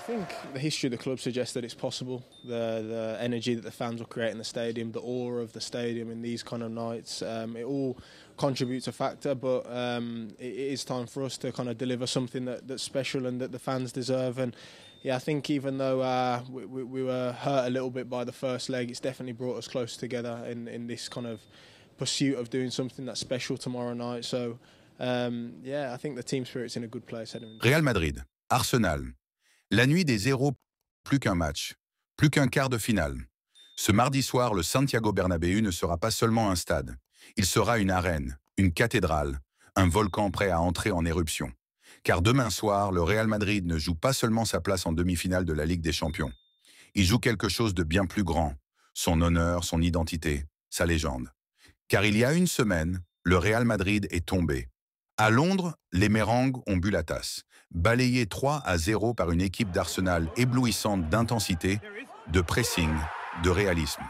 think the history of the club suggests that it's possible. The energy that the fans will create in the stadium, the aura of the stadium in these kind of nights, it all contributes a factor. But it is time for us to kind of deliver something that's special and that the fans deserve. And yeah, I think even though we were hurt a little bit by the first leg, it's definitely brought us close together in this kind of pursuit of doing something that's special tomorrow night. So yeah, I think the team spirit's in a good place. Real Madrid, Arsenal. La nuit des zéros, plus qu'un match, plus qu'un quart de finale. Ce mardi soir, le Santiago Bernabéu ne sera pas seulement un stade. Il sera une arène, une cathédrale, un volcan prêt à entrer en éruption. Car demain soir, le Real Madrid ne joue pas seulement sa place en demi-finale de la Ligue des Champions. Il joue quelque chose de bien plus grand, son honneur, son identité, sa légende. Car il y a une semaine, le Real Madrid est tombé. À Londres, les Mérangues ont bu la tasse, balayés 3-0 par une équipe d'Arsenal éblouissante d'intensité, de pressing, de réalisme.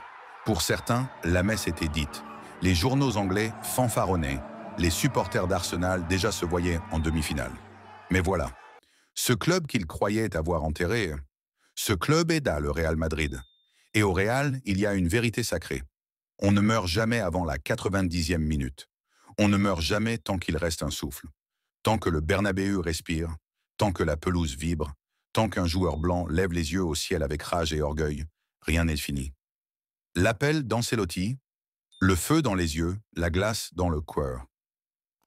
Pour certains, la messe était dite. Les journaux anglais fanfaronnaient. Les supporters d'Arsenal déjà se voyaient en demi-finale. Mais voilà, ce club qu'ils croyaient avoir enterré, ce club aida le Real Madrid. Et au Real, il y a une vérité sacrée. On ne meurt jamais avant la 90e minute. On ne meurt jamais tant qu'il reste un souffle. Tant que le Bernabéu respire, tant que la pelouse vibre, tant qu'un joueur blanc lève les yeux au ciel avec rage et orgueil, rien n'est fini. L'appel d'Ancelotti, le feu dans les yeux, la glace dans le cœur.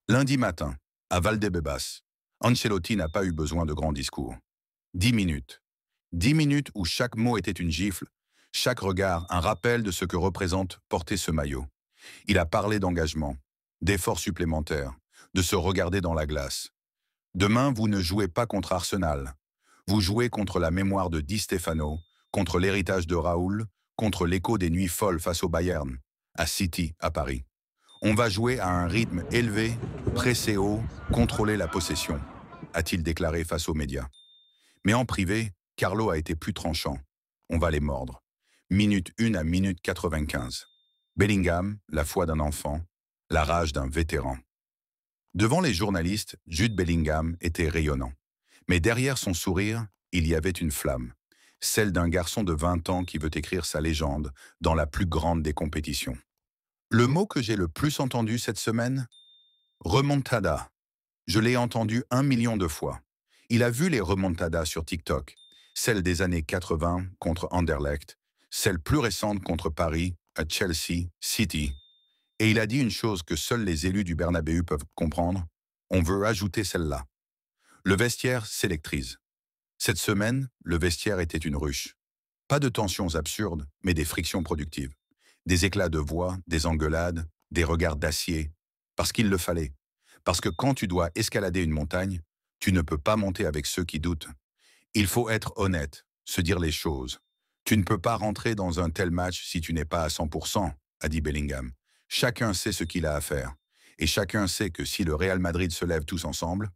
Lundi matin, à Valdebebas, Ancelotti n'a pas eu besoin de grands discours. 10 minutes. 10 minutes où chaque mot était une gifle, chaque regard un rappel de ce que représente porter ce maillot. Il a parlé d'engagement, d'efforts supplémentaires, de se regarder dans la glace. Demain, vous ne jouez pas contre Arsenal. Vous jouez contre la mémoire de Di Stefano, contre l'héritage de Raoul, contre l'écho des nuits folles face au Bayern, à City, à Paris. On va jouer à un rythme élevé, presser haut, contrôler la possession, a-t-il déclaré face aux médias. Mais en privé, Carlo a été plus tranchant. On va les mordre. Minute 1 à minute 95. Bellingham, la foi d'un enfant, la rage d'un vétéran. Devant les journalistes, Jude Bellingham était rayonnant. Mais derrière son sourire, il y avait une flamme, celle d'un garçon de 20 ans qui veut écrire sa légende dans la plus grande des compétitions. Le mot que j'ai le plus entendu cette semaine? Remontada. Je l'ai entendu 1 million de fois. Il a vu les remontadas sur TikTok, celles des années 80 contre Anderlecht, celles plus récentes contre Paris, à Chelsea, City. Et il a dit une chose que seuls les élus du Bernabéu peuvent comprendre, on veut ajouter celle-là. Le vestiaire s'électrise. Cette semaine, le vestiaire était une ruche. Pas de tensions absurdes, mais des frictions productives. Des éclats de voix, des engueulades, des regards d'acier. Parce qu'il le fallait. Parce que quand tu dois escalader une montagne, tu ne peux pas monter avec ceux qui doutent. Il faut être honnête, se dire les choses. Tu ne peux pas rentrer dans un tel match si tu n'es pas à 100%, a dit Bellingham. Chacun sait ce qu'il a à faire. Et chacun sait que si le Real Madrid se lève tous ensemble,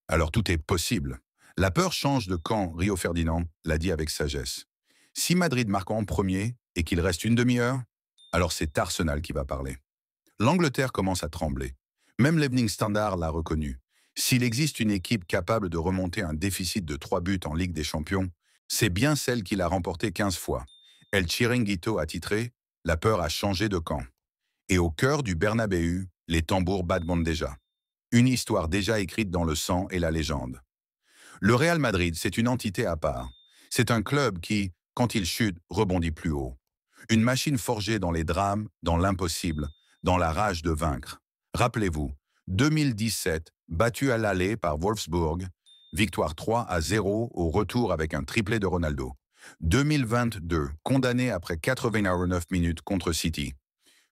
alors tout est possible. La peur change de camp, Rio Ferdinand l'a dit avec sagesse. Si Madrid marque en premier et qu'il reste une demi-heure, alors c'est Arsenal qui va parler. L'Angleterre commence à trembler. Même l'Evening Standard l'a reconnu. S'il existe une équipe capable de remonter un déficit de 3 buts en Ligue des Champions, c'est bien celle qui l'a remporté 15 fois. El Chiringuito a titré « La peur a changé de camp ». Et au cœur du Bernabéu, les tambours battent déjà. Une histoire déjà écrite dans le sang et la légende. Le Real Madrid, c'est une entité à part. C'est un club qui, quand il chute, rebondit plus haut. Une machine forgée dans les drames, dans l'impossible, dans la rage de vaincre. Rappelez-vous, 2017, battu à l'aller par Wolfsburg, victoire 3-0 au retour avec un triplé de Ronaldo. 2022, condamné après 89 minutes contre City.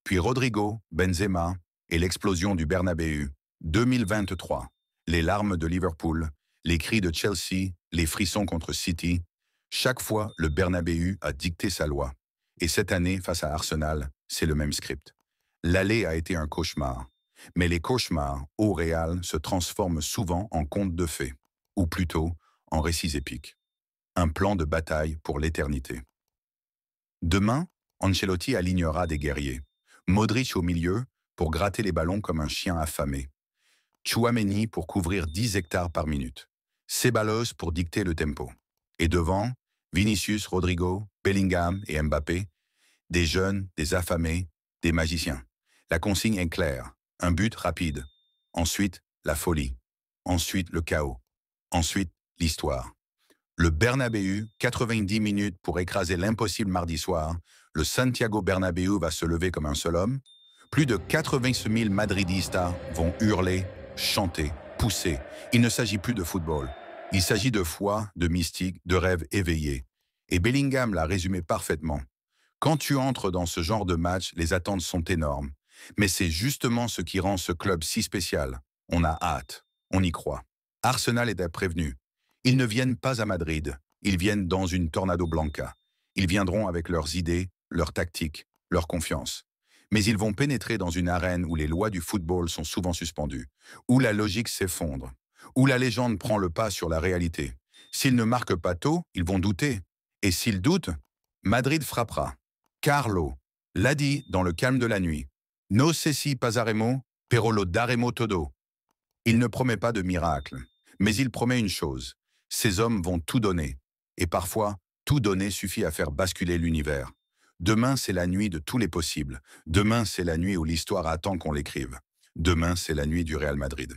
Puis Rodrigo, Benzema et l'explosion du Bernabéu. 2023, les larmes de Liverpool, les cris de Chelsea, les frissons contre City. Chaque fois, le Bernabéu a dicté sa loi. Et cette année, face à Arsenal, c'est le même script. L'aller a été un cauchemar. Mais les cauchemars, au Real, se transforment souvent en contes de fées, ou plutôt en récits épiques. Un plan de bataille pour l'éternité. Demain, Ancelotti alignera des guerriers. Modric au milieu, pour gratter les ballons comme un chien affamé. Tchouaméni pour couvrir 10 hectares par minute. Ceballos pour dicter le tempo. Et devant, Vinicius, Rodrigo, Bellingham et Mbappé, des jeunes, des affamés, des magiciens. La consigne est claire, un but rapide. Ensuite, la folie. Ensuite, le chaos. Ensuite, l'histoire. Le Bernabéu, 90 minutes pour écraser l'impossible mardi soir. Le Santiago Bernabéu va se lever comme un seul homme. Plus de 80 000 madridistas vont hurler, chanter, pousser. Il ne s'agit plus de football. Il s'agit de foi, de mystique, de rêve éveillé. Et Bellingham l'a résumé parfaitement. Quand tu entres dans ce genre de match, les attentes sont énormes. Mais c'est justement ce qui rend ce club si spécial. On a hâte, on y croit. Arsenal est prévenu. Ils ne viennent pas à Madrid, ils viennent dans une Tornado Blanca. Ils viendront avec leurs idées, leurs tactiques, leur confiance. Mais ils vont pénétrer dans une arène où les lois du football sont souvent suspendues, où la logique s'effondre, où la légende prend le pas sur la réalité. S'ils ne marquent pas tôt, ils vont douter. Et s'ils doutent, Madrid frappera. Carlo l'a dit dans le calme de la nuit. No sé si pasaremos, pero lo daremo todo. Il ne promet pas de miracle, mais il promet une chose. Ces hommes vont tout donner. Et parfois, tout donner suffit à faire basculer l'univers. Demain, c'est la nuit de tous les possibles. Demain, c'est la nuit où l'histoire attend qu'on l'écrive. Demain, c'est la nuit du Real Madrid.